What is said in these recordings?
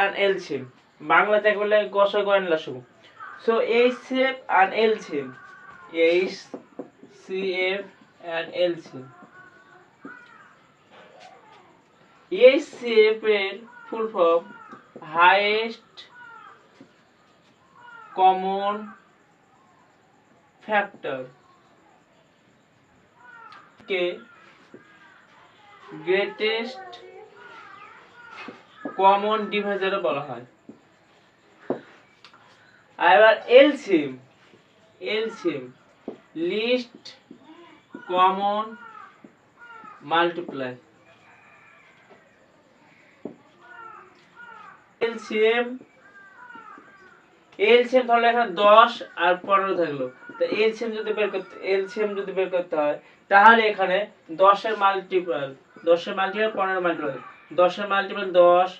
and LCM Bangla যাকে বলে গসাগু and লসাগু so HCF and LCM HCF and LCM HCF এর full form highest common factor কে গ্রেটেস্ট কমন ডিভাইজার বলা হয়। এবার LCM least common multiple LCM ধরলে এখানে 10 আর 15 থাকলো তো এলসিএম যদি বের করতে হয় তাহলে এখানে 10 এর মাল্টিপল 15 মাল্টিপল 10 এর মাল্টিপল 10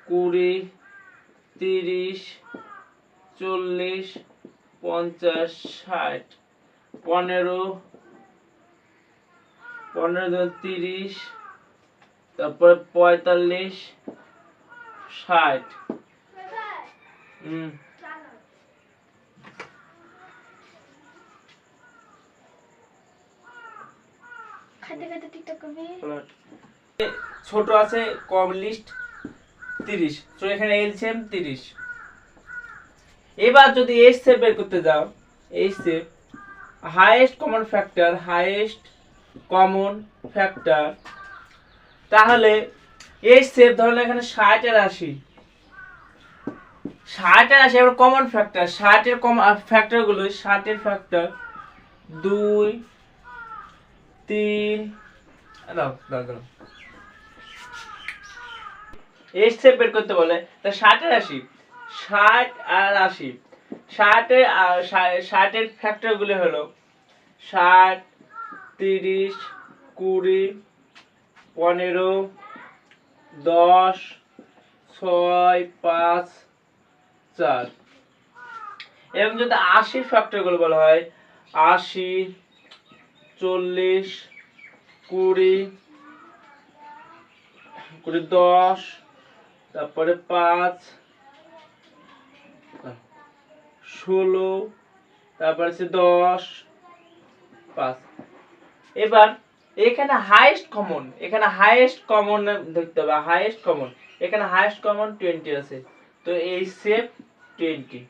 20 30 40 50 60 15 30 তারপর 45 60 ছোট আছে কম লিস্ট 30 তো এখানে এলসিএম 30। এবার যদি এইচসিএফ বের করতে যাও এইচসিএফ হাইয়েস্ট কমন ফ্যাক্টর তাহলে এইচসিএফ ধরলে এখানে 60 আর 80 এবার কমন ফ্যাক্টর 60 এর ফ্যাক্টর গুলো 60 এর ফ্যাক্টর 2 3 দাও এইচসিএফ বের করতে বলে তা 60 আর 80 60 এর ফ্যাক্টর গুলো হলো 60 30 20 15 10 6 5 4 এবং যদি 80 ফ্যাক্টর গুলো বলা হয় 80 40 20 10 তারপরে 5 16 তারপরে 10 5 এবার এখানে হাইয়েস্ট কমন দেখতে হবে এখানে হাইয়েস্ট কমন 20 আছে তো এই সেভ 20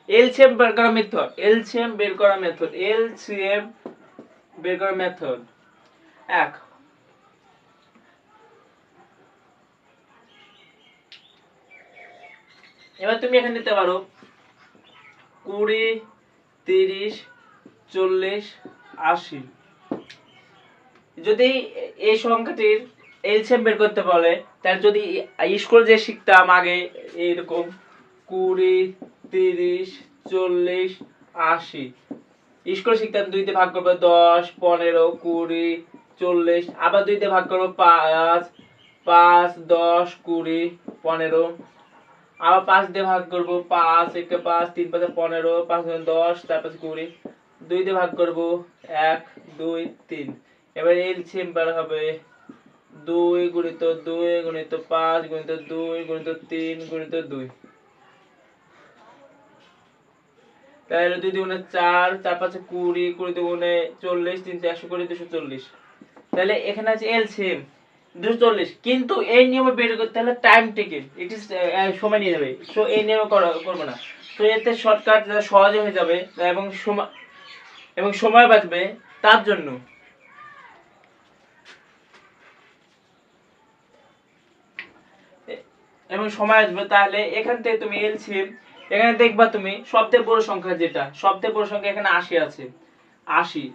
এলসিএম বের করার মেথড এক এবার তুমি এখানে নিতে পারো 20 30 40 80 যদি এই সংখ্যাটির এলসিএম বের করতে বলে তাহলে যদি স্কুলে যে শিখতাম আগে এরকম 20 30 40 80 স্কুলে শিখতাম 2 দিয়ে ভাগ করব 10 15 20 40 আবার 2 দিয়ে ভাগ করব 5 5 10 20 15 আবার 5 দিয়ে ভাগ করব 5 1 5 3 5 15 5 10 তারপর 20 2 দিয়ে ভাগ করব 1 2 3 এবার এলসিএম বের হবে 2 গুণিত 2 গুণিত 5 গুণিত 2 গুণিত 3 গুণিত 2 তাহলে 2 দুগুণে 4 4 5 20 20 দুগুণে 40 3 100 করে 240 তাহলে এখানে আছে এলসিএম 240 কিন্তু এই নিয়মে বের করতে হলে টাইম টেকে ইট ইজ সময় নিয়ে যাবে সো এই নিয়মে করব না তো এতে শর্টকাট সহজে হয়ে যাবে এবং সময় বাঁচবে তার জন্য তাহলে এখান থেকে তুমি এলসিএম এখানে দেখবা তুমি সবচেয়ে বড় সংখ্যা এখানে 80 আছে 80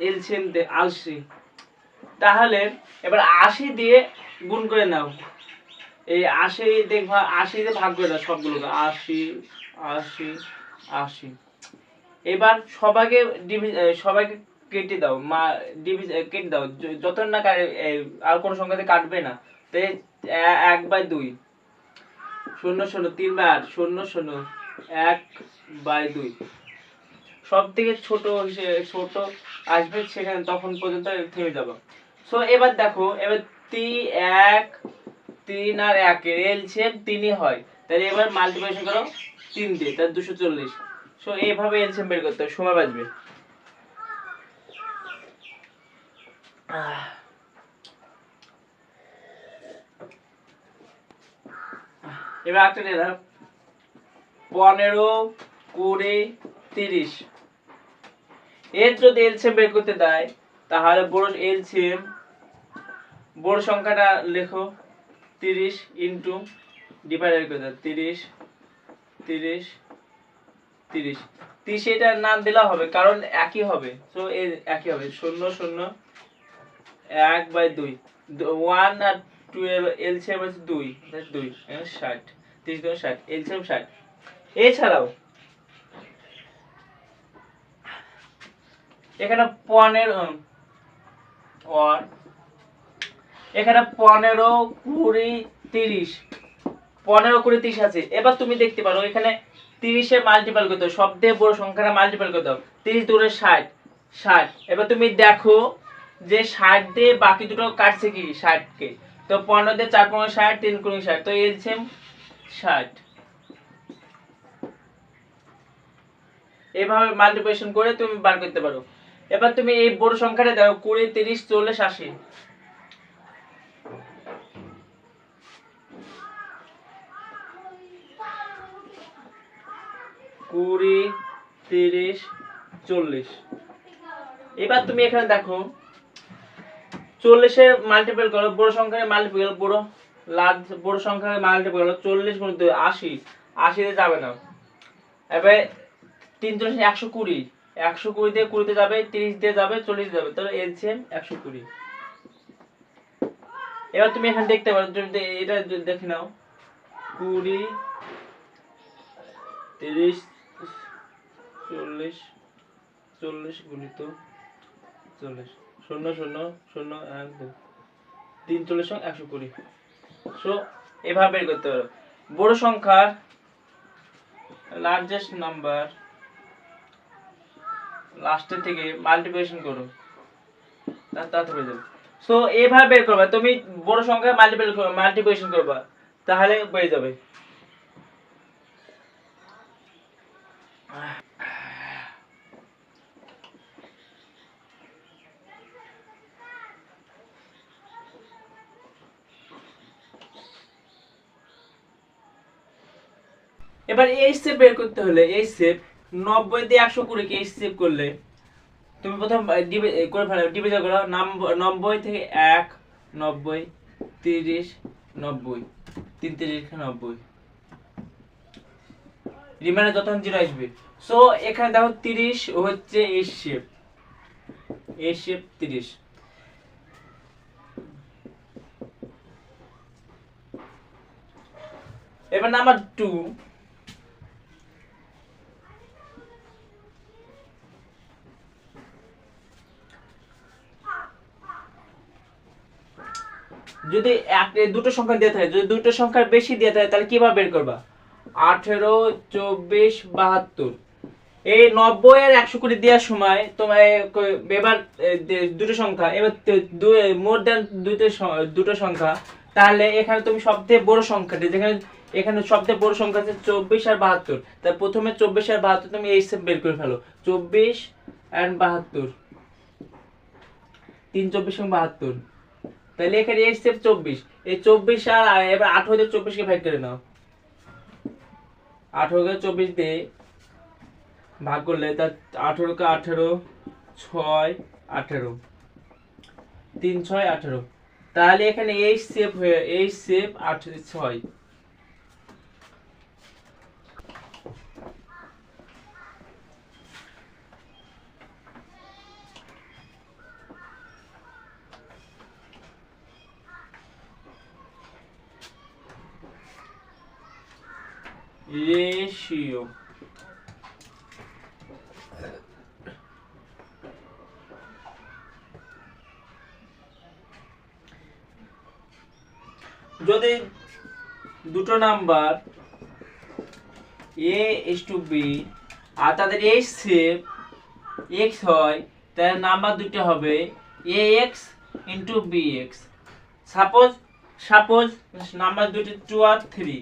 এলসিএম 80 তাহলে এবার 80 দিয়ে গুণ করে নাও এই 80 দেখবা 80 দিয়ে ভাগ করে দাও সবগুলোকে 80 80 80 এবার সবাইকে কেটে দাও কেটে দাও যত না আর কোন সংখ্যাতে কাটবে না তো 1/2 0 0 3 বার 0 0 1/2 সব থেকে ছোট আসবে সেখানে তখন পর্যন্ত থেমে যাবো সো এবার দেখো এবার এক 3 আর 1 এর এলসিএম 3ই হয়, তাহলে এবার মাল্টিপ্লিকেশন করো 3 দিয়ে, তাহলে 240। সো এইভাবে এলসিএম বের করতে হবে, সময় বাঁচবে। এবার একটা নিয়ে নাও, 15 20 30। এর যদি এলসিএম বের করতে দেয় তাহলে বড় এলসিএম, বড় সংখ্যাটা লেখো 30 ইনটু ডিভাইডেড করে দাও 30 30 30 30, এটার নাম দিলেও হবে কারণ একই হবে। সো এর একই হবে 0 0 1/2 1 আর 2 এর এলসিএম হচ্ছে 2, তাহলে 2 এখানে 60, 30 2 60, এলসিএম 60। এছাড়াও এখানে 15 আর এখানে 15 20 30, 15 20 30 আছে। এবার তুমি দেখতে পারো এখানে 30 এর মাল্টিপল করতে হবে, সবথেকে বড় সংখ্যাটা মাল্টিপল করতে হবে, 30 দুগুণে 60 60। এবার তুমি দেখো যে 60 দিয়ে বাকি দুটো কাটছে কি 60 কে, তো 15 দিয়ে 4 15 60, 3 20 60, তো এলসিএম 60। এভাবে মাল্টিপ্লিকেশন করে তুমি বার করতে পারো। এবার তুমি এই বড় সংখ্যাটা দাও 20 30 40 80। 20 30 40। এবার তুমি এখানে দেখো 40 এর মাল্টিপল করো, বড় সংখ্যার মাল্টিপল বড় লার্জ বড় সংখ্যার মাল্টিপল করো 40 গুণ 2 80, 80 তে যাবে না। এবারে 3 × 120, 120 দিয়ে 20 তে যাবে, 30 দিয়ে যাবে, 40 যাবে, তাহলে এলসিএম 120। এবার তুমি এখানে দেখতে পারো, তুমি এটা দেখে নাও 20 30 40 40 গুণিত 40 0 0 0 1 2 3 40 120। সো এভাবে বের করতে পারো বড় সংখ্যার লার্জেস্ট নাম্বার লাস্টের থেকে মাল্টিপ্লিকেশন করো, তাতে হয়ে যাবে। সো এভাবে বের করবা, তুমি বড় সংখ্যা মাল্টিপ্লিকেশন করবা, তাহলে বের যাবে। এবার এই সেভ বের করতে হলে এই সেভ 90 দিয়ে 120 কে এই সেভ করলে তুমি প্রথম করে ফেলো, ডিভিশন করো 90 থেকে 1 90 30 90 3 30 90, রিমাইন্ডার যত জিরো আসবে। সো এখানে দেখো 30 হচ্ছে এই শেপ 30। এবার নাম্বার 2, যদি দুটো সংখ্যা দিয়ে থাকে, যদি দুটো সংখ্যার বেশি দিয়ে থাকে তাহলে কিভাবে বের করবা? 18 24 72। এই 90 আর 120 দেওয়ার সময় তোমার এবার দুটো সংখ্যা, এবার মোর দ্যান দুটো সংখ্যা, তাহলে এখানে তুমি সবথেকে বড় সংখ্যাটি, যেখানে এখানে সবথেকে বড় সংখ্যা আছে 24 আর 72, তাই প্রথমে 24 আর 72 তুমি এই সেম বের করে ফেলো, 24 আর 72 3 24 এবং 72, তাহলে এখানে এই সেম 24, এই 24 আর এবার 18 দিয়ে 24 কে ভাগ করে নাও, 18 কে 24 দিয়ে ভাগ করলে তার 18 কে 18 6 18 3 6 18, তাহলে এখানে এই শেপ হয়ে এই শেপ 8 6। রেশিও যদি দুটো নাম্বার a:b আর তাদের এই শেপ x হয়, তাহলে নাম্বার দুটো হবে ax * bx। Suppose suppose number দুটি 2 আর 3,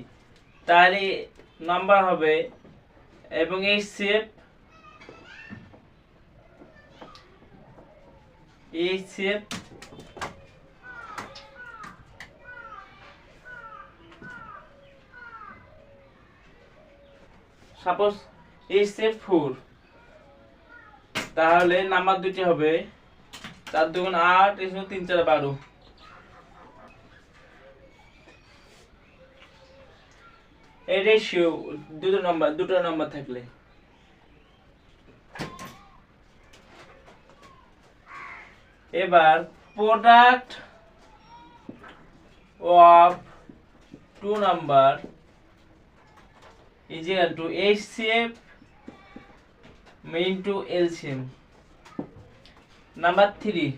তাহলে নাম্বার হবে এবং HCF সাপোজ HCF 4, তাহলে নাম্বার দুটি হবে 4 2 8 3 4 12। এই রেশিও দুটো নাম্বার থাকলে এবার product of 2 number is equal to HCF into LCM। Number 3,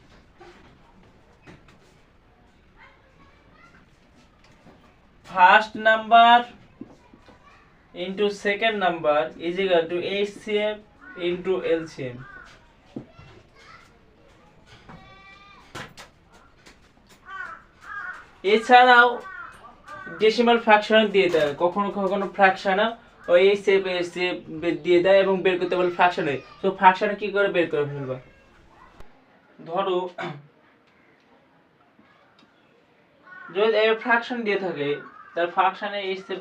first number into second number is equal to HCF into LCM। এছাড়াও ডেসিমাল ফ্র্যাকশন দিয়ে দেয়, কখনো কখনো ফ্র্যাকশন ওই HCF দিয়ে দেয় এবং বের করতে বলে ফ্র্যাকশনে। তো ফ্র্যাকশনে কি করে বের করে ফেলবা, ধরো যদি এই ফ্র্যাকশন দিয়ে থাকে তার ফ্র্যাকশনে HCF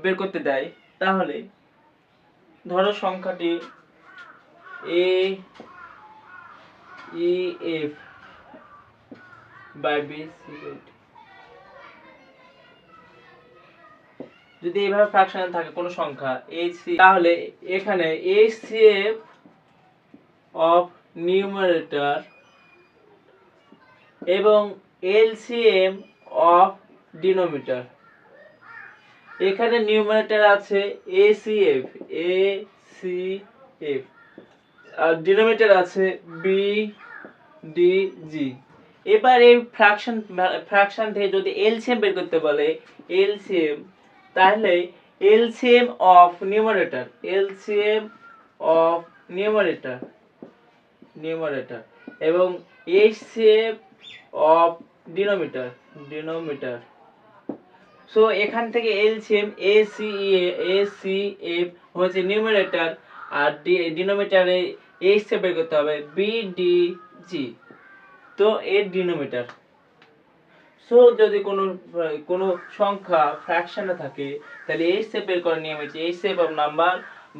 বের করতে দেয়, তাহলে ধরো সংখ্যাটি AEF by BC, যদি এইভাবে ফ্র্যাকশনে থাকে কোনো সংখ্যা HC, তাহলে এখানে HCF অফ নিউমারেটর এবং LCM অফ ডিনোমিনেটর। এখানে নিউমারেটর আছে ACF আর ডিনোমিনেটর আছে BDG। এবার এই ফ্র্যাকশন থেকে যদি LCM বের করতে বলে LCM, তাহলে LCM অফ নিউমারেটর এবং HCF অফ ডিনোমিনেটর। সো এখান থেকে LCM ACF হচ্ছে নিউমারেটর আর ডিনোমিনেটরে HCF বের করতে হবে BDG, তো এর ডিনোমিনেটর। সো যদি কোনো সংখ্যা ফ্র্যাকশনে থাকে তাহলে HCF বের করার নিয়ম হচ্ছে HCF of number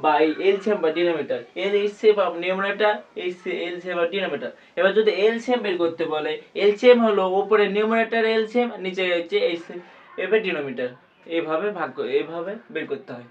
by LCM বা denominator, HCF of numerator LCM of denominator. এবার যদি LCM বের করতে বলে, LCM হলো উপরে নিউমারেটর LCM, নিচে হচ্ছে HCF এর ডিনোমিনেটর। এইভাবে বের করতে হয়।